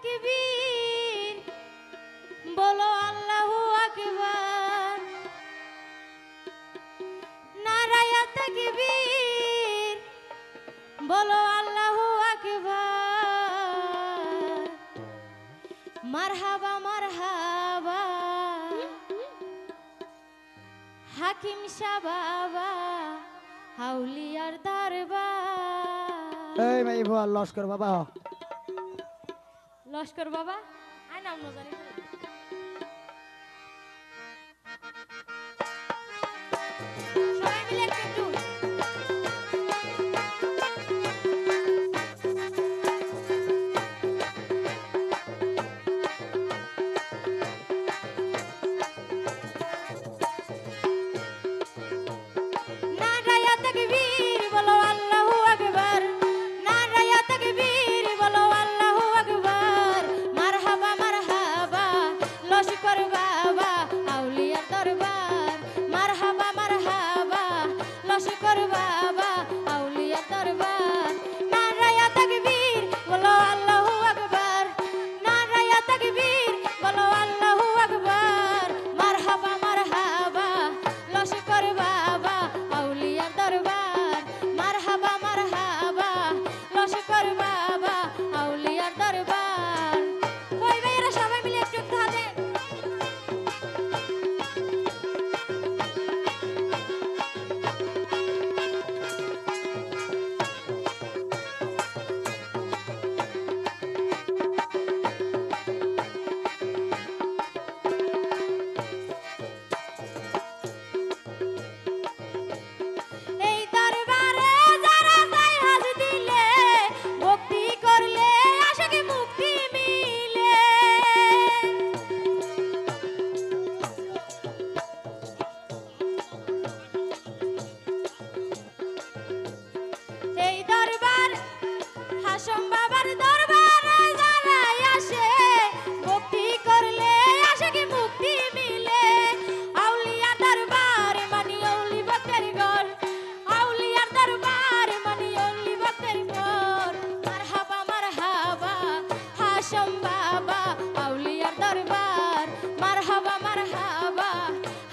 তাকবীর বলো আল্লাহু আকবার নারায়ে তাকবীর বলো আল্লাহু আকবার মারহাবা মারহাবা হাকিম শাহ বাবা হাউলিয়ার দরবার এই ভাই ভুয়া লস্কর বাবা লস্কর বাবা আয় নাম না জানি সবাই মিলে একটু নারায়ে তাকবীর বলো আল্লাহু আকবার নারায়ে তাকবীর বলো আল্লাহু আকবার মারহাবা মারহাবা লস্কর বাবা আউলিয়ার দরবার মারহাবা মারহাবা লস্কর বাবা আউলিয়ার দরবার নারায়ে তাকবীর বলো আল্লাহু আকবার নারায়ে তাকবীর বলো আল্লাহু আকবার মারহাবা মারহাবা লস্কর বাবা আউলিয়ার দরবার মারহাবা মারহাবা লস্কর বাবা আউলিয়ার দরবার কই ভাইরা সবাই মিলে একটু একটু হাতে এই দরবারে যারা যায় হাত দিলে ভক্তি করলে আশাকে মুক্তি মিলে এই দরবার হাসম বাবার দরবারে যারা আসে ভক্তি করলে আশাকে মুক্তি মিলে আউলিয়া দরবার মানি অলি ভক্তের ঘর আউলিয়ার দরবার মানি অলি ভক্তের ঘর মারহাবা মারহাবা হাসম বাবা আউলিয়ার দরবার মারহাবা মারহাবা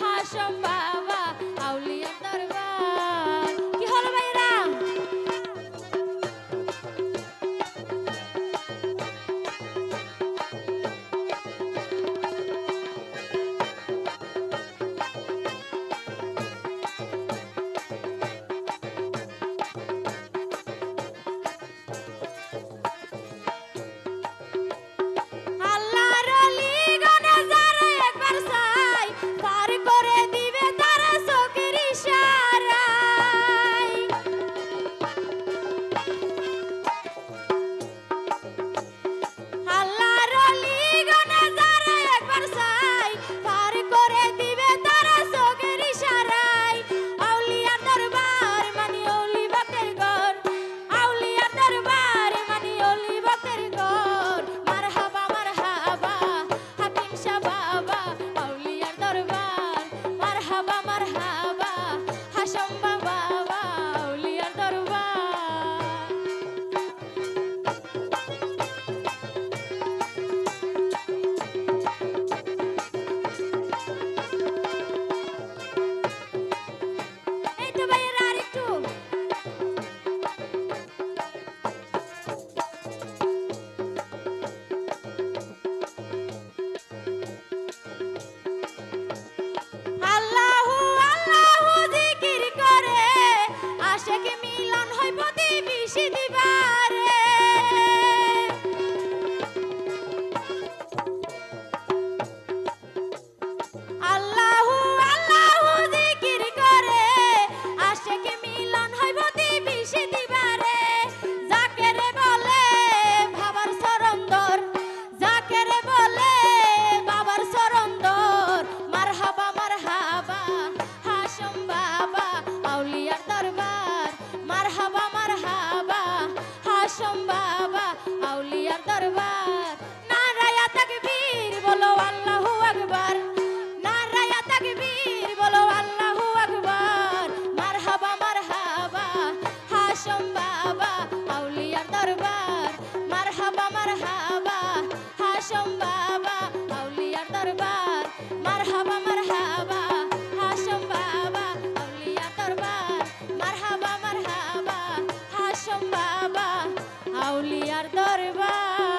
হাসম বাবা আউলিয়ার দরবার কি হলো ভাইরা আল্লাহর অলি গনে যারা একবার চাই পার করে দিবে তারা চোখের ইশারায় আল্লাহর অলি গনে যারা একবার চাই পার করে দিবে তারা চোখের ইশারায় আউলিয়ার দরবার মানি অলি ভক্তের ঘর আউলিয়ার দরবার মানি অলি ভক্তের ঘর মারহাবা মারহাবা হাকিম শাহ বাবা আউলিয়ার দরবার মারহাবা মারহাবা হাসম বাবা আউলিয়ার দরবার এই তো ভাইয়েরা আরেকটু আল্লাহু আল্লাহু জিকির করে আশিক মিলন হয় প্রতিবেশী দিবারে আল্লাহু আল্লাহু জিকির করে আশিক মিলন হয় প্রতিবেশী দিবারে যাকে রে বলে বাবার সরন্দর যাকে রে বলে বাবার সরন্দর মারহাবা মারহাবা হাসম বাবা আউলিয়ার দরবার মারহাবা মারহাবা হাসম বাবা আউলিয়ার দরবার নারায়ে তাকবীর বলো আল্লাহু আকবার নারায়ে তাকবীর বলো আল্লাহু আকবার মারহাবা মারহাবা হাসম বাবা আউলিয়ার দরবার মারহাবা মারহাবা হাসম বাবা আউলিয়ার দরবার মারহাবা মারহাবা হাসম বাবা আউলিয়ার দরবার মারহাবা মারহাবা হাসম বাবা আউলিয়ার দরবার